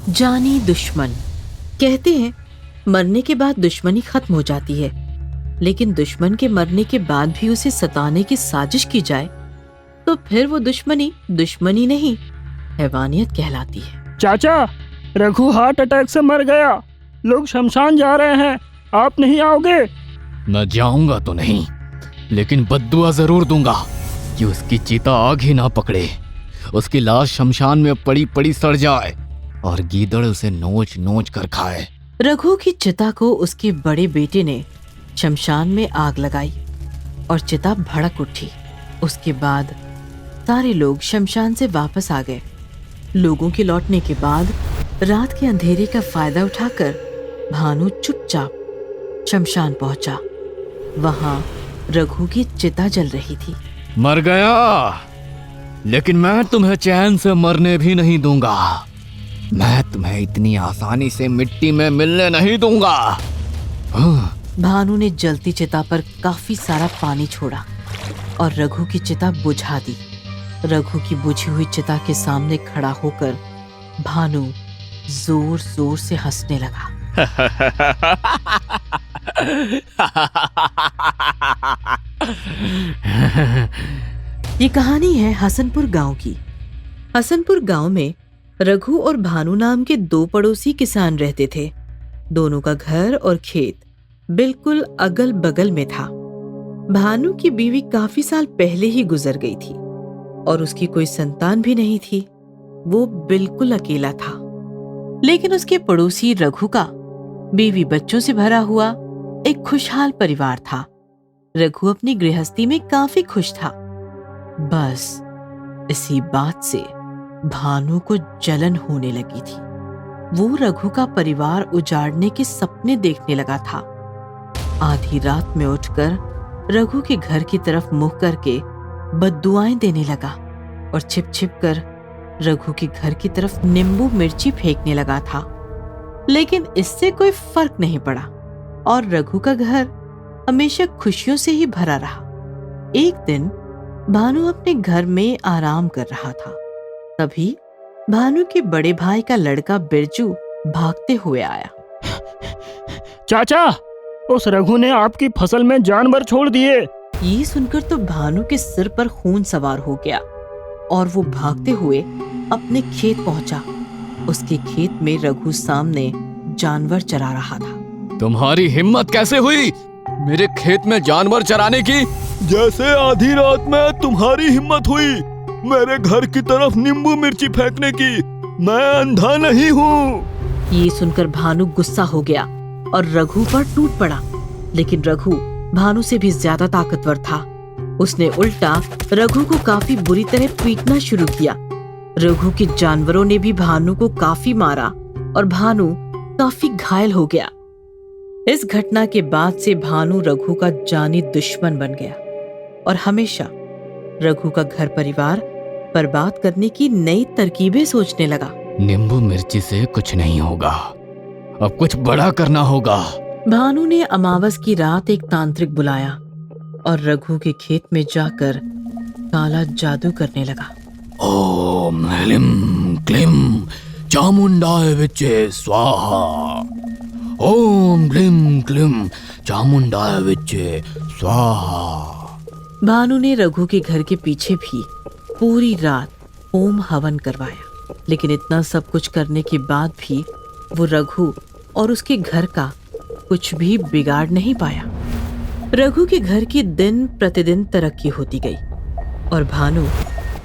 जानी दुश्मन। कहते हैं मरने के बाद दुश्मनी खत्म हो जाती है, लेकिन दुश्मन के मरने के बाद भी उसे सताने की साजिश की जाए तो फिर वो दुश्मनी दुश्मनी नहीं, हैवानियत कहलाती है। चाचा, रघु हार्ट अटैक से मर गया। लोग शमशान जा रहे हैं, आप नहीं आओगे? मैं जाऊंगा तो नहीं, लेकिन बद्दुआ जरूर दूंगा कि उसकी चिता आग ही ना पकड़े, उसकी लाश शमशान में पड़ी पड़ी सड़ जाए और गीदड़ उसे नोच नोच कर खाए। रघु की चिता को उसके बड़े बेटे ने शमशान में आग लगाई और चिता भड़क उठी। उसके बाद सारे लोग शमशान से वापस आ गए। लोगों के लौटने के बाद रात के अंधेरे का फायदा उठाकर भानु चुपचाप शमशान पहुंचा। वहां रघु की चिता जल रही थी। मर गया, लेकिन मैं तुम्हें चैन से मरने भी नहीं दूंगा। मैं तुम्हें इतनी आसानी से मिट्टी में मिलने नहीं दूंगा। भानु ने जलती चिता पर काफी सारा पानी छोड़ा और रघु की चिता बुझा दी। रघु की बुझी हुई चिता के सामने खड़ा होकर भानु जोर जोर से हंसने लगा। ये कहानी है हसनपुर गांव की। हसनपुर गांव में रघु और भानु नाम के दो पड़ोसी किसान रहते थे। दोनों का घर और खेत बिल्कुल अगल बगल में था। भानु की बीवी काफी साल पहले ही गुजर गई थी और उसकी कोई संतान भी नहीं थी। वो बिल्कुल अकेला था। लेकिन उसके पड़ोसी रघु का बीवी बच्चों से भरा हुआ एक खुशहाल परिवार था। रघु अपनी गृहस्थी में काफी खुश था। बस इसी बात से भानु को जलन होने लगी थी। वो रघु का परिवार उजाड़ने के सपने देखने लगा था। आधी रात में उठकर रघु के घर की तरफ मुंह करके बद्दुआएं देने लगा और छिप छिप कर रघु के घर की तरफ नींबू मिर्ची फेंकने लगा था। लेकिन इससे कोई फर्क नहीं पड़ा और रघु का घर हमेशा खुशियों से ही भरा रहा। एक दिन भानु अपने घर में आराम कर रहा था। तभी भानु के बड़े भाई का लड़का बिरजू भागते हुए आया। चाचा, उस रघु ने आपकी फसल में जानवर छोड़ दिए। ये सुनकर तो भानु के सिर पर खून सवार हो गया और वो भागते हुए अपने खेत पहुंचा। उसके खेत में रघु सामने जानवर चरा रहा था। तुम्हारी हिम्मत कैसे हुई मेरे खेत में जानवर चराने की? जैसे आधी रात में तुम्हारी हिम्मत हुई मेरे घर की तरफ नींबू मिर्ची फेंकने की। मैं अंधा नहीं हूँ। ये सुनकर भानु गुस्सा हो गया और रघु पर टूट पड़ा। लेकिन रघु भानु से भी ज्यादा ताकतवर था। उसने उल्टा रघु को काफी बुरी तरह पीटना शुरू किया। रघु के जानवरों ने भी भानु को काफी मारा और भानु काफी घायल हो गया। इस घटना के बाद से भानु रघु का जानी दुश्मन बन गया और हमेशा रघु का घर परिवार बर्बाद करने की नई तरकीबें सोचने लगा। नींबू मिर्ची से कुछ नहीं होगा, अब कुछ बड़ा करना होगा। भानु ने अमावस की रात एक तांत्रिक बुलाया और रघु के खेत में जाकर काला जादू करने लगा। ओम ह्लीं क्लीं चामुंडाय विच्चे स्वाहा। ओम ह्लीं क्लीं चामुंडाय विच्चे स्वाहा। भानु ने रघु के घर के पीछे भी पूरी रात ओम हवन करवाया। लेकिन इतना सब कुछ करने के बाद भी वो रघु और उसके घर का कुछ भी बिगाड़ नहीं पाया। रघु के घर की दिन प्रतिदिन तरक्की होती गई और भानु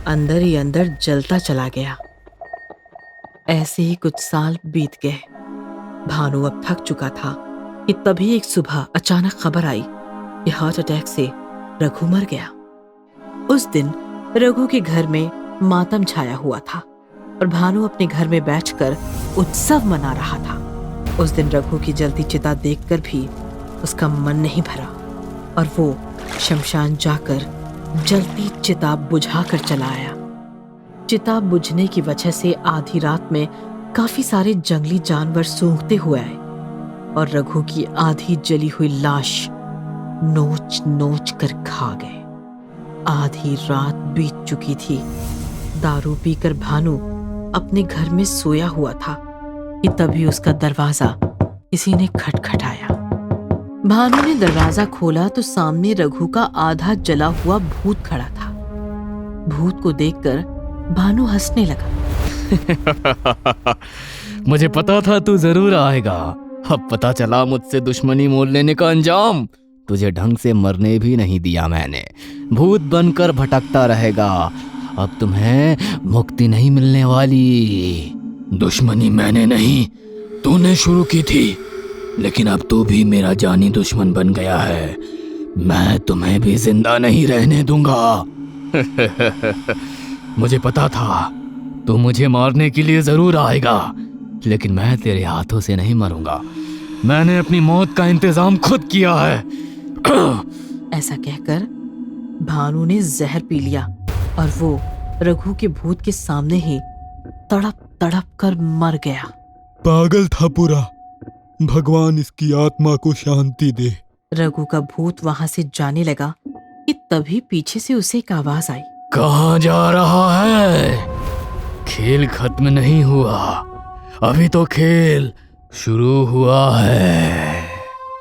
अंदर ही अंदर जलता चला गया। ऐसे ही कुछ साल बीत गए। भानु अब थक चुका था कि तभी एक सुबह अचानक खबर आई कि हार्ट अटैक से रघु मर गया। उस दिन रघु के घर में मातम छाया हुआ था और भानु अपने घर में बैठकर उत्सव मना रहा था। उस दिन रघु की जलती चिता देखकर भी उसका मन नहीं भरा और वो शमशान जाकर जलती चिता बुझाकर चला आया। चिता बुझने की वजह से आधी रात में काफी सारे जंगली जानवर सूंघते हुए आए और रघु की आधी जली हुई लाश नोच नोच कर खा गए। आधी रात बीत चुकी थी दारू पीकर भानु अपने घर में सोया हुआ था कि तभी उसका दरवाजा किसी ने खटखटाया। भानु ने दरवाजा खोला तो सामने रघु का आधा जला हुआ भूत खड़ा था। भूत को देखकर भानु हंसने लगा। मुझे पता था तू जरूर आएगा। अब पता चला मुझसे दुश्मनी मोल लेने का अंजाम। तुझे ढंग से मरने भी नहीं दिया मैंने, भूत बनकर भटकता रहेगा। अब तुम्हें मुक्ति नहीं मिलने वाली। दुश्मनी मैंने नहीं, तूने शुरू की थी, लेकिन अब तू भी मेरा जानी दुश्मन बन गया है। मैं तुम्हें भी जिंदा नहीं रहने दूंगा। मुझे पता था तू मुझे मारने के लिए जरूर आएगा, लेकिन मैं तेरे हाथों से नहीं मरूंगा। मैंने अपनी मौत का इंतजाम खुद किया है। ऐसा कहकर भानु ने जहर पी लिया और वो रघु के भूत के सामने ही तड़प तड़प कर मर गया। पागल था पूरा, भगवान इसकी आत्मा को शांति दे। रघु का भूत वहां से जाने लगा कि तभी पीछे से उसे एक आवाज आई। कहाँ जा रहा है? खेल खत्म नहीं हुआ, अभी तो खेल शुरू हुआ है।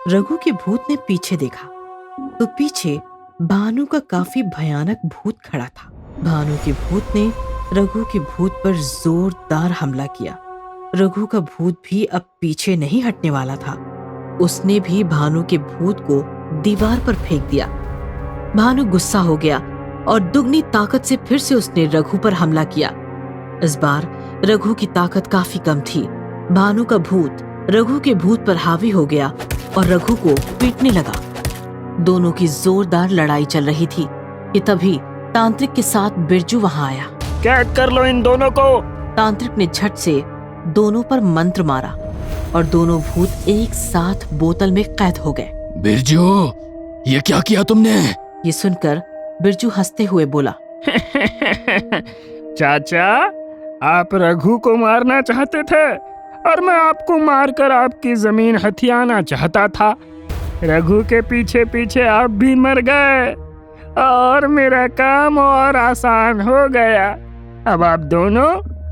रघु के भूत ने पीछे देखा तो पीछे भानु का काफी भयानक भूत खड़ा था। भानु के भूत ने रघु के भूत पर जोरदार हमला किया। रघु का भूत भी अब पीछे नहीं हटने वाला था। उसने भी भानु के भूत को दीवार पर फेंक दिया। भानु गुस्सा हो गया और दुगनी ताकत से फिर से उसने रघु पर हमला किया। इस बार रघु की ताकत काफी कम थी। भानु का भूत रघु के भूत पर हावी हो गया और रघु को पीटने लगा। दोनों की जोरदार लड़ाई चल रही थी कि तभी तांत्रिक के साथ बिरजू वहां आया। कैद कर लो इन दोनों को। तांत्रिक ने झट से दोनों पर मंत्र मारा और दोनों भूत एक साथ बोतल में कैद हो गए। बिरजू, ये क्या किया तुमने? ये सुनकर बिरजू हंसते हुए बोला, चाचा, आप रघु को मारना चाहते थे और मैं आपको मारकर आपकी जमीन हथियाना चाहता था। रघु के पीछे पीछे आप भी मर गए और मेरा काम और आसान हो गया। अब आप दोनों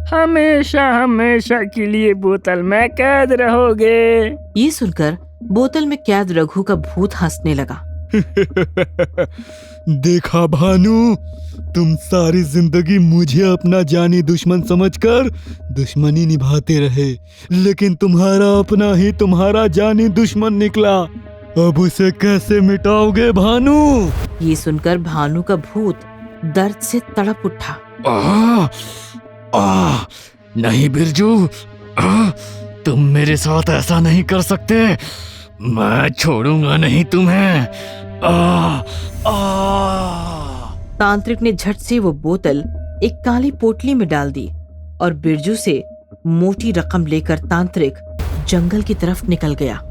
हमेशा हमेशा के लिए बोतल में कैद रहोगे। ये सुनकर बोतल में कैद रघु का भूत हंसने लगा। देखा भानु, तुम सारी जिंदगी मुझे अपना जानी दुश्मन समझकर दुश्मनी निभाते रहे, लेकिन तुम्हारा अपना ही तुम्हारा जानी दुश्मन निकला। अब उसे कैसे मिटाओगे भानु? ये सुनकर भानु का भूत दर्द से तड़प उठा। नहीं बिरजू, तुम मेरे साथ ऐसा नहीं कर सकते। मैं छोड़ूंगा नहीं तुम्हें। तांत्रिक ने झट से वो बोतल एक काली पोटली में डाल दी और बिरजू से मोटी रकम लेकर तांत्रिक जंगल की तरफ निकल गया।